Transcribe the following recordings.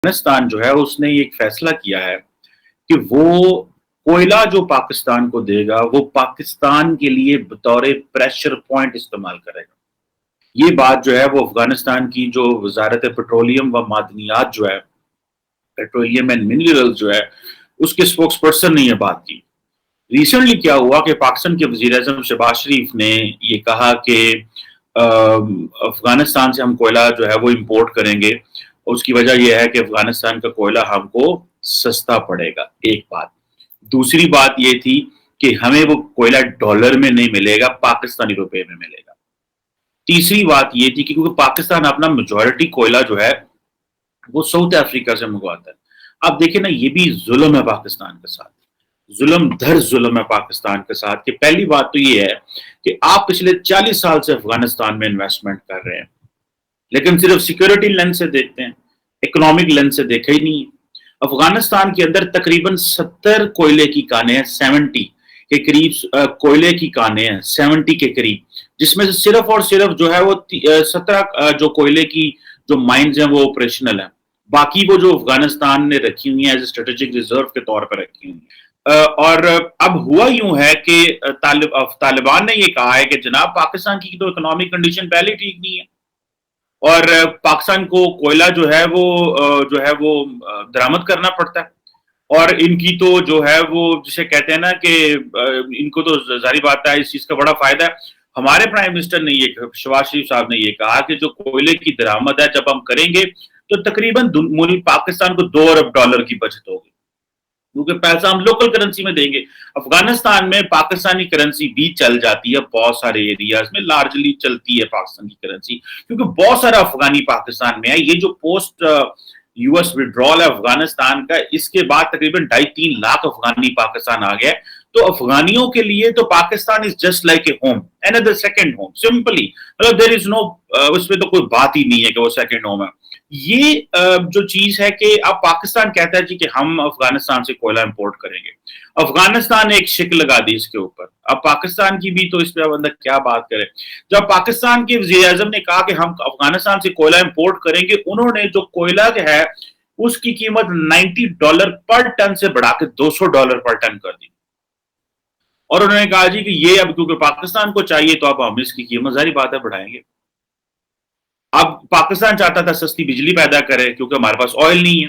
افغانستان جو ہے اس نے ایک فیصلہ کیا ہے کہ وہ کوئلہ جو پاکستان کو دے گا وہ پاکستان کے لیے بطور پریشر پوائنٹ استعمال کرے گا. یہ بات جو ہے وہ افغانستان کی جو وزارت پیٹرولیم و معدنیات جو ہے، پیٹرولیم اینڈ منرل جو ہے، اس کے اسپوکس پرسن نے یہ بات کی. ریسنٹلی کیا ہوا کہ پاکستان کے وزیر اعظم شہباز شریف نے یہ کہا کہ افغانستان سے ہم کوئلہ جو ہے وہ امپورٹ کریں گے. اس کی وجہ یہ ہے کہ افغانستان کا کوئلہ ہم کو سستا پڑے گا. ایک بات. دوسری بات یہ تھی کہ ہمیں وہ کوئلہ ڈالر میں نہیں ملے گا، پاکستانی روپے میں ملے گا. تیسری بات یہ تھی کہ کیونکہ پاکستان اپنا میجورٹی کوئلہ جو ہے وہ ساؤتھ افریقہ سے منگواتا ہے. اب دیکھیں نا، یہ بھی ظلم ہے پاکستان کے ساتھ، ظلم در ظلم ہے پاکستان کے ساتھ. کہ پہلی بات تو یہ ہے کہ آپ پچھلے 40 سال سے افغانستان میں انویسٹمنٹ کر رہے ہیں، لیکن صرف سیکورٹی لینس سے دیکھتے ہیں، اکنامک لینس سے دیکھا ہی نہیں. افغانستان کے اندر تقریباً 70 کوئلے کی کانیں ہیں، 70 کے قریب کوئلے کی کانیں ہیں، 70 کے قریب، جس میں سے صرف اور صرف جو ہے وہ 17 جو کوئلے کی جو مائنز ہیں وہ آپریشنل ہیں. باقی وہ جو افغانستان نے رکھی ہوئی ہیں ایز اسٹریٹجک ریزرو کے طور پر رکھی ہوئی ہیں. اور اب ہوا یوں ہے کہ طالبان نے یہ کہا ہے کہ جناب پاکستان کی تو اکنامک کنڈیشن پہلے ٹھیک نہیں ہے، اور پاکستان کو کوئلہ جو ہے وہ درآمد کرنا پڑتا ہے، اور ان کی تو جو ہے وہ جسے کہتے ہیں نا کہ ان کو تو ظاہری بات ہے اس چیز کا بڑا فائدہ ہے. ہمارے پرائم منسٹر نے یہ شہباز شریف صاحب نے یہ کہا کہ جو کوئلے کی درآمد ہے جب ہم کریں گے تو تقریباً پاکستان کو $2 ارب کی بچت ہوگی، کیونکہ پیسہ ہم لوکل کرنسی میں دیں گے. افغانستان میں پاکستانی کرنسی بھی چل جاتی ہے، بہت سارے ایریاز میں لارجلی چلتی ہے پاکستان کی کرنسی، کیونکہ بہت سارا افغانی پاکستان میں ہے. یہ جو پوسٹ یو ایس وڈرال ہے افغانستان کا، اس کے بعد تقریباً 2.5-3 لاکھ افغانی پاکستان آ گیا. تو افغانیوں کے لیے تو Pakistan is just like a home, another second home simply. مطلب there is no اس میں تو کوئی بات ہی نہیں ہے کہ وہ سیکنڈ ہوم ہے. یہ جو چیز ہے کہ اب پاکستان کہتا ہے جی کہ ہم افغانستان سے کوئلہ امپورٹ کریں گے. افغانستان نے ایک شک لگا دی اس کے اوپر. اب پاکستان کی بھی تو اس پہ بندہ کیا بات کرے. جب پاکستان کے وزیر اعظم نے کہا کہ ہم افغانستان سے کوئلہ امپورٹ کریں گے، انہوں نے جو کوئلہ ہے اس کی قیمت $90 پر ٹن سے بڑھا کے $200 پر ٹن کر دی. اور انہوں نے کہا جی کہ یہ اب کیونکہ پاکستان کو چاہیے تو اب ہم اس کی قیمت ظاہری بات ہے بڑھائیں گے. اب پاکستان چاہتا تھا سستی بجلی پیدا کرے کیونکہ ہمارے پاس آئل نہیں ہے.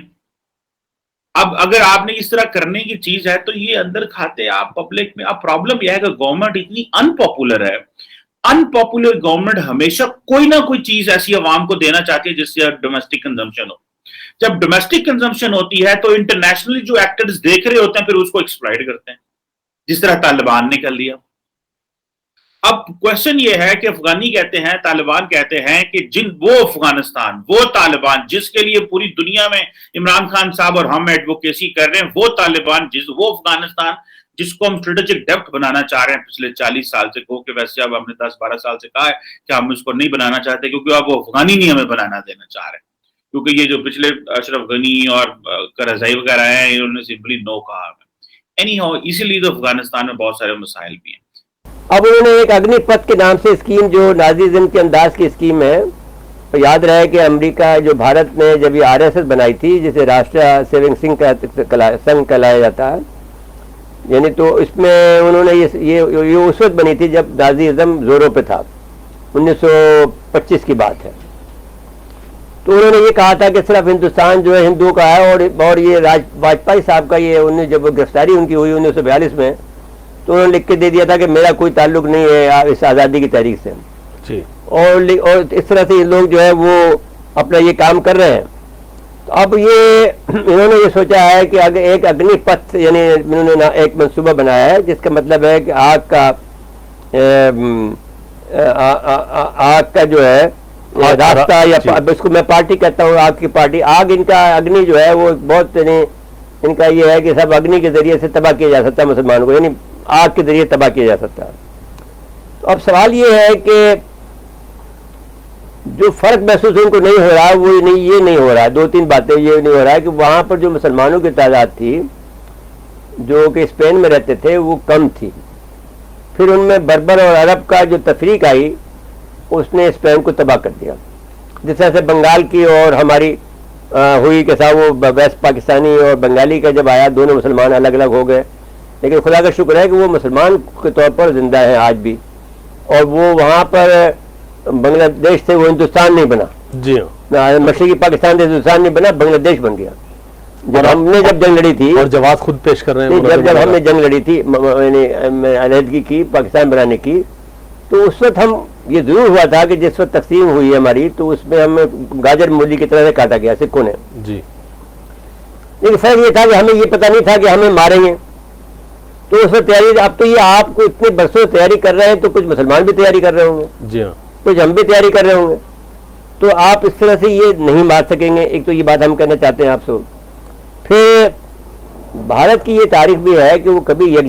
اب اگر آپ نے اس طرح کرنے کی چیز ہے تو یہ اندر کھاتے آپ پبلک میں. اب پرابلم یہ ہے کہ گورنمنٹ اتنی ان پاپولر ہے. ان پاپولر گورنمنٹ ہمیشہ کوئی نہ کوئی چیز ایسی عوام کو دینا چاہتی ہے جس سے ڈومیسٹک کنزمپشن ہو. جب ڈومیسٹک کنزمپشن ہوتی ہے تو انٹرنیشنلی جو ایکٹرز دیکھ رہے ہوتے ہیں پھر اس کو ایکسپلائٹ کرتے ہیں، جس طرح طالبان نے کر لیا. اب کوشچن یہ ہے کہ افغانی کہتے ہیں، طالبان کہتے ہیں کہ وہ افغانستان، وہ طالبان جس کے لیے پوری دنیا میں عمران خان صاحب اور ہم ایڈوکیسی کر رہے ہیں، وہ طالبان وہ افغانستان جس کو ہم اسٹریٹجک ڈیپتھ بنانا چاہ رہے ہیں پچھلے 40 سال سے، کہ ویسے اب ہم نے 10-12 سال سے کہا ہے کہ ہم اس کو نہیں بنانا چاہتے کیونکہ اب وہ افغانی نہیں ہمیں بنانا دینا چاہ رہے ہیں. کیونکہ یہ جو پچھلے اشرف غنی اور کرزئی وغیرہ ہیں انہوں نے سمپلی نو کہا ہے. اینی ہاؤ، اسی لیے تو افغانستان میں بہت سارے مسائل بھی ہیں. اب انہوں نے ایک اگنی پتھ کے نام سے اسکیم جو نازیزم کے انداز کی اسکیم ہے، یاد رہے کہ امریکہ جو بھارت نے جب یہ RSS بنائی تھی جسے راشٹریہ سیونگ سنگھ کہلایا جاتا ہے، یعنی تو اس میں انہوں نے یہ اس وقت بنی تھی جب نازیزم زوروں پہ تھا، 1925 کی بات ہے. تو انہوں نے یہ کہا تھا کہ صرف ہندوستان جو ہے ہندوؤں کا ہے، اور یہ واجپئی صاحب کا یہ جب گرفتاری ان کی ہوئی 1942 میں تو انہوں نے لکھ کے دے دیا تھا کہ میرا کوئی تعلق نہیں ہے اس آزادی کی تحریک سے. اور اس طرح سے یہ لوگ جو ہے وہ اپنا یہ کام کر رہے ہیں. تو اب انہوں نے یہ سوچا ہے کہ اگر ایک اگنی پتھ، یعنی انہوں نے ایک منصوبہ بنایا ہے جس کا مطلب ہے کہ آگ کا جو ہے راستہ، یا اس کو میں پارٹی کہتا ہوں، آگ کی پارٹی. آگ ان کا اگنی جو ہے وہ بہت، یعنی ان کا یہ ہے کہ سب اگنی کے ذریعے سے تباہ کیا جا سکتا ہے مسلمانوں کو، یعنی آگ کے ذریعے تباہ کیا جا سکتا ہے. تو اب سوال یہ ہے کہ جو فرق محسوس ان کو نہیں ہو رہا وہ یہ نہیں ہو رہا ہے. 2-3 باتیں یہ نہیں ہو رہا ہے کہ وہاں پر جو مسلمانوں کی تعداد تھی جو کہ اسپین میں رہتے تھے وہ کم تھی. پھر ان میں بربر اور عرب کا جو تفریق آئی اس نے اسپین کو تباہ کر دیا. جس طرح سے بنگال کی اور ہماری ہوئی کہ صاحب وہ ویسٹ پاکستانی اور بنگالی کا جب آیا دونوں مسلمان الگ الگ ہو گئے، لیکن خدا کا شکر ہے کہ وہ مسلمان کے طور پر زندہ ہیں آج بھی، اور وہ وہاں پر بنگلہ دیش سے وہ ہندوستان نہیں بنا، جی ہاں، مشرقی پاکستان سے ہندوستان نہیں بنا، بنگلہ دیش بن گیا۔ جب ہم نے جب جنگ لڑی تھی، اور جواز خود پیش کر رہے ہیں، جب ہم نے جنگ لڑی تھی علیحدگی کی، پاکستان بنانے کی، تو اس وقت ہم یہ ضرور ہوا تھا کہ جس وقت تقسیم ہوئی ہے ہماری، تو اس میں ہمیں گاجر مولی کی طرح سے کاٹا گیا سکھوں نے، جی، لیکن فرق یہ تھا کہ ہمیں یہ پتہ نہیں تھا کہ ہمیں ماریں گے، تو اس وقت تیاری، اب تو یہ آپ کو اتنے برسوں تیاری کر رہے ہیں تو کچھ مسلمان بھی تیاری کر رہے ہوں گے، جی ہاں، کچھ ہم بھی تیاری کر رہے ہوں گے، تو آپ اس طرح سے یہ نہیں مار سکیں گے، ایک تو یہ بات ہم کہنا چاہتے ہیں آپ سے۔ پھر بھارت کی یہ تاریخ بھی ہے کہ وہ کبھی یک